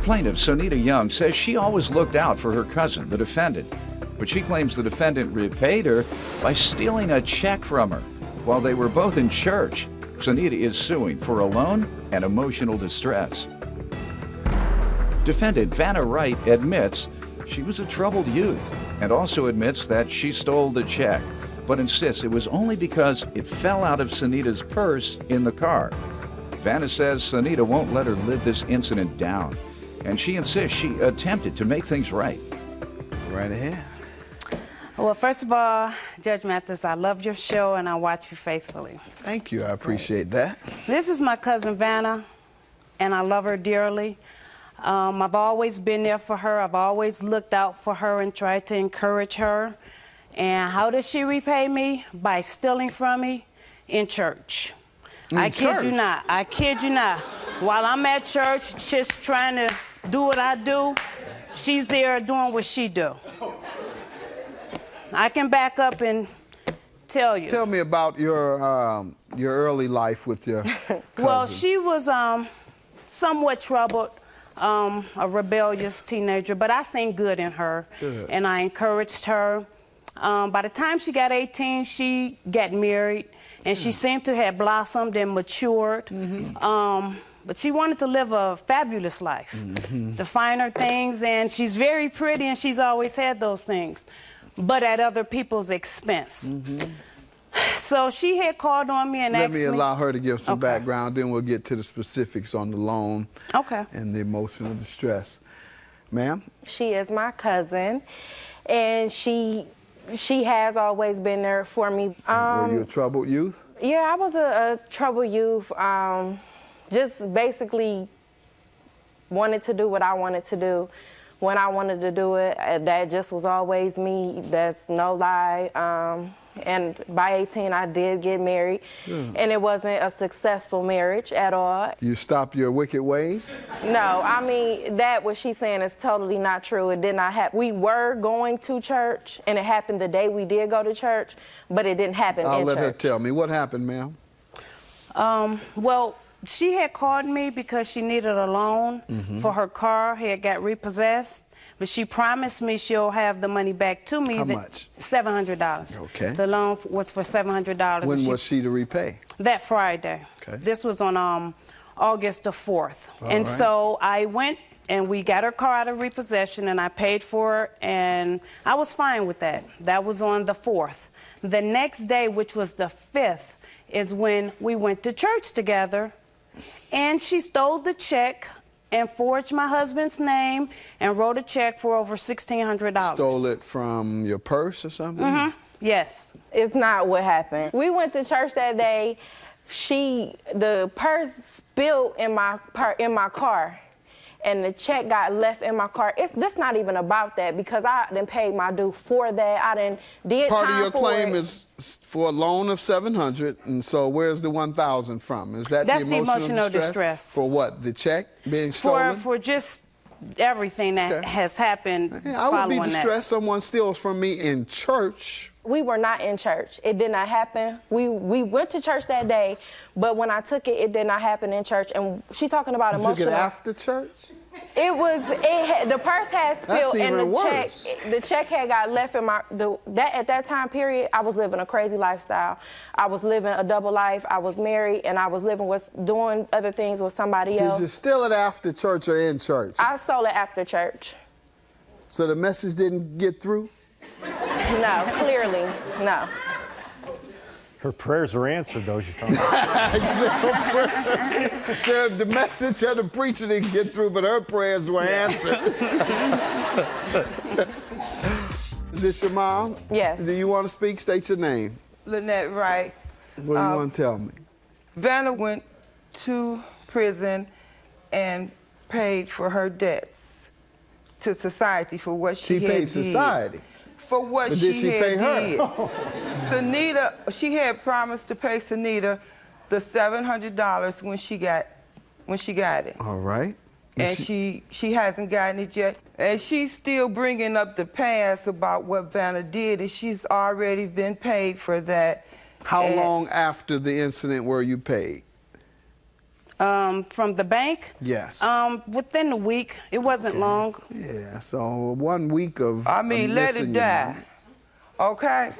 Plaintiff Sonita Young says she always looked out for her cousin, the defendant, but she claims the defendant repaid her by stealing a check from her while they were both in church. Sonita is suing for a loan and emotional distress. Defendant Vanna Wright admits she was a troubled youth and also admits that she stole the check, but insists it was only because it fell out of Sonita's purse in the car. Vanna says Sonita won't let her live this incident down, and she insists she attempted to make things right. Right ahead. Well, first of all, Judge Mathis, I love your show and I watch you faithfully. Thank you. I appreciate that. This is my cousin Vanna, and I love her dearly. I've always been there for her. I've always looked out for her and tried to encourage her. And how does she repay me? By stealing from me in church. I kid you not. I kid you not. While I'm at church, just trying to do what I do, she's there doing what she do. I can back up and tell you. Tell me about your early life with your cousin. Well, she was somewhat troubled, a rebellious teenager, but I seen good in her. Good. And I encouraged her. By the time she got 18, she got married, and she seemed to have blossomed and matured. But she wanted to live a fabulous life, the finer things, and she's very pretty, and she's always had those things, but at other people's expense. So she had called on me and asked me. Let me allow her to give some background, then we'll get to the specifics on the loan and the emotional distress. Ma'am? She is my cousin, and she has always been there for me. Were you a troubled youth? Yeah, I was a troubled youth. Just basically wanted to do what I wanted to do when I wanted to do it. That just was always me. That's no lie. And by 18, I did get married, and it wasn't a successful marriage at all. You stopped your wicked ways? No, I mean, that what she's saying is totally not true. It did not happen. We were going to church, and it happened the day we did go to church, but it didn't happen in church. I'll let her tell me. What happened, ma'am? Well, she had called me because she needed a loan for her car. It got repossessed. But she promised me she'll have the money back to me. How much? $700. Okay. The loan was for $700. When was she to repay? That Friday. Okay. This was on August the 4th. All So I went and we got her car out of repossession and I paid for it, and I was fine with that. That was on the 4th. The next day, which was the 5th, is when we went to church together, and she stole the check and forged my husband's name and wrote a check for over $1,600. Stole it from your purse or something? Yes. It's not what happened. We went to church that day. The purse spilled in my car, and the check got left in my car. This not even about that, because I done paid my due for that. I done did Part time of your for claim it. is for a loan of $700, and so where's the $1,000 from? Is that That's the emotional distress. For what? The check being stolen? For just everything that has happened I would be following distressed someone steals from me in church. We were not in church. It did not happen. We went to church that day, but when I took it, it did not happen in church. And she talking about emotional. You took it after church? The purse had spilled, and the check had got left in at that time period. I was living a crazy lifestyle. I was living a double life. I was married, and I was doing other things with somebody else. Did you steal it after church or in church? I stole it after church. So the message didn't get through? No, clearly, no. Her prayers were answered, though, she found out. So the message of the preacher didn't get through, but her prayers were answered. Is this your mom? Yes. Do you want to speak? State your name. Lynette Wright. What do you want to tell me? Vanna went to prison and paid for her debts to society for what she had did. She paid society? For what but she did she had pay her? did. Sonita, she had promised to pay Sonita the $700 when she got it. All right. And she hasn't gotten it yet. And she's still bringing up the past about what Vanna did, and she's already been paid for that. How long after the incident were you paid? From the bank? Yes. Within the week. It wasn't long. Yeah, so 1 week of I mean, let it die. Okay?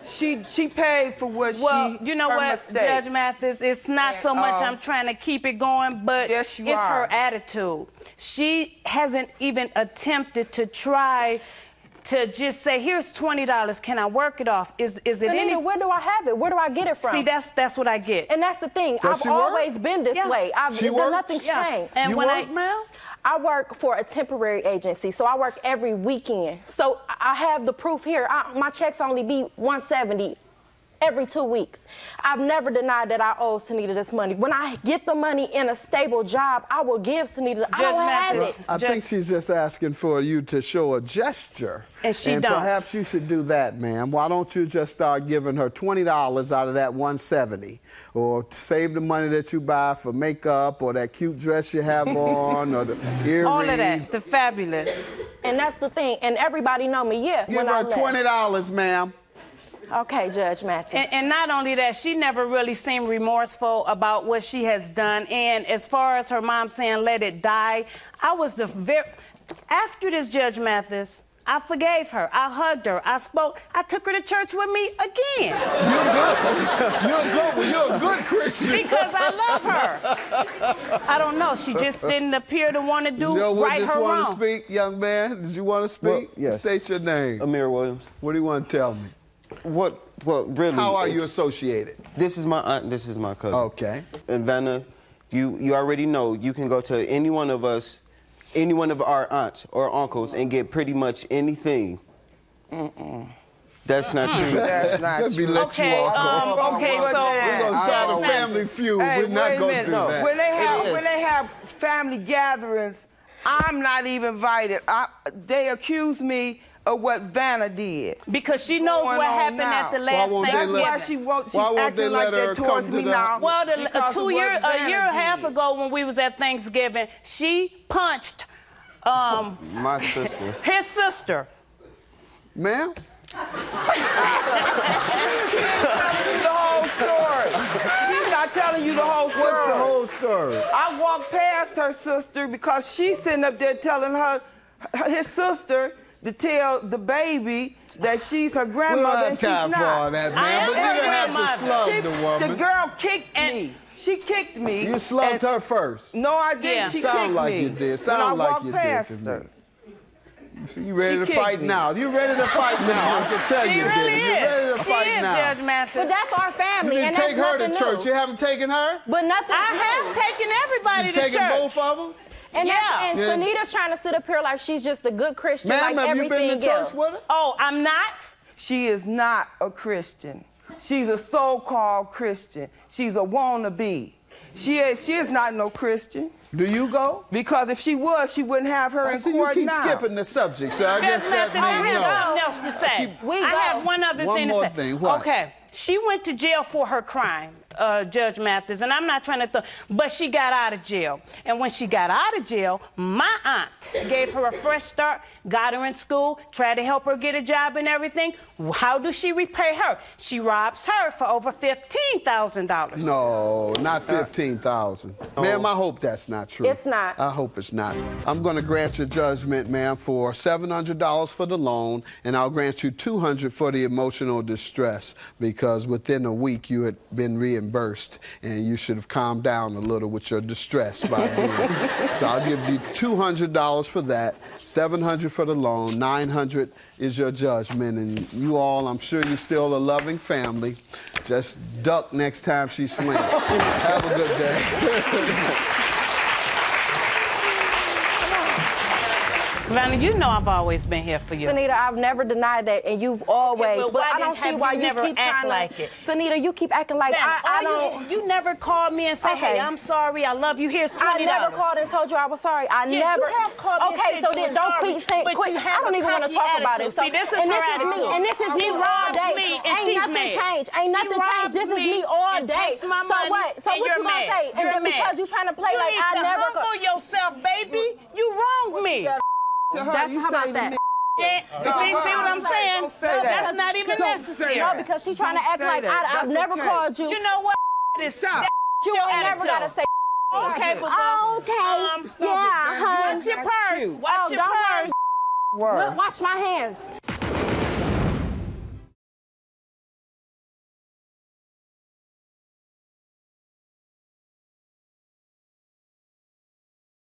She paid for what you know what, mistakes. Judge Mathis, it's not so much I'm trying to keep it going, but yes, it's her attitude. She hasn't even attempted to try to just say, here's $20, can I work it off? Is it any... Where do I have it? Where do I get it from? See, that's what I get. And that's the thing. I've always been this way. Nothing's changed. And you when work, ma'am? I work for a temporary agency, so I work every weekend. So I have the proof here. My checks only be $170 every 2 weeks. I've never denied that I owe Sunita this money. When I get the money in a stable job, I will give Sunita. I don't have it. I think she's just asking for you to show a gesture. And she don't. Perhaps you should do that, ma'am. Why don't you just start giving her $20 out of that $170, or save the money that you buy for makeup, or that cute dress you have on, or the earrings. All of that, the fabulous. And that's the thing. And everybody know me. Yeah. Give her $20, ma'am. Okay, Judge Mathis. And not only that, she never really seemed remorseful about what she has done. And as far as her mom saying, let it die, I was after this, Judge Mathis, I forgave her. I hugged her. I spoke. I took her to church with me again. You're a good Christian. Because I love her. I don't know. She just didn't appear to want to do right her wrong. Want to speak, young man? Did you want to speak? Well, yes. State your name. Amir Williams. What do you want to tell me? Well, really. How are you associated? This is my aunt. This is my cousin. Okay. And Vanna, you already know you can go to any one of us, any one of our aunts or uncles, and get pretty much anything. That's not true. That's not true. Okay, okay, so we're gonna start a family feud. Hey, we're not gonna do that. When they have family gatherings, I'm not even invited. They accuse me of what Vanna did. Because she knows what happened at the last Thanksgiving. That's why she's acting like that towards me now. Well, a year and a half ago when we was at Thanksgiving, she punched my sister. His sister. Ma'am? The whole story. He's not telling you the whole story. What's the whole story? I walked past her sister because she's sitting up there telling his sister to tell the baby that she's her grandmother and she's not. We don't have time for all that, man. But you didn't have to slug the woman. The girl kicked me. She kicked me. You slugged her first. No, I didn't. Yeah. She Sound kicked like me. you did. Sound like you did to me. See, you ready to fight now. You ready to fight now. I can tell you, really did. You ready to fight now. Judge Mathis. But that's our family, You and didn't that's take her to church. You haven't taken her? But nothing. I have taken everybody You to church. taken both of them? And Yeah. Sunita's trying to sit up here like she's just a good Christian, Ma'am, like have you everything been to church else. with her? Oh, I'm not? She is not a Christian. She's a so-called Christian. She's a wannabe. She is not no Christian. Do you go? Because if she was, she wouldn't have her in So court you keep now. skipping the subject, so I guess that I means have no. something else to say. We I go. have one other One thing more to say. thing. What? Okay. She went to jail for her crime, Judge Mathis, and I'm not trying to but she got out of jail. And when she got out of jail, my aunt gave her a fresh start, got her in school, tried to help her get a job and everything. How does she repay her? She robs her for over $15,000. No, not 15,000. Ma'am, I hope that's not true. It's not. I hope it's not. I'm going to grant your judgment, ma'am, for $700 for the loan, and I'll grant you $200 for the emotional distress, because within a week you had been reimbursed, and you should have calmed down a little with your distress by then. So I'll give you $200 for that, $700 for the loan, $900 is your judgment, and you all, I'm sure you're still a loving family. Just duck next time she swings. Have a good day. Vanna, you know I've always been here for you. Sunita, I've never denied that, and you've always. well, but why I don't didn't see have why you you never keep act trying like to. it? Sunita, you keep acting like Vanna, I don't. You never called me and said, Okay. hey, I'm sorry, I love you, here's $20. I never called and told you I was sorry. I never. You have called me and Okay, said so you then were don't sorry, keep saying. but Quit. you I have don't a even want to cocky talk about it. attitude. See, this is her attitude. And this is She me all robs day. me and Ain't she's nothing mad. changed. Ain't She nothing changed. robs This is me me all and day. takes my So money, what? So and what you're you gonna mad. say? And You're then mad. because you trying to play You like need I to never. humble yourself, baby. You wronged me. To her, That's you how about say to that? me, See what I'm saying? Don't say that. That's not even Don't necessary. say No, that. because she's trying to Don't act say like that. I've That's never okay. called you. You know what? Stop. You ain't never gotta say. Okay, but Okay. Yeah, Watch your purse. Watch your purse. Watch my hands.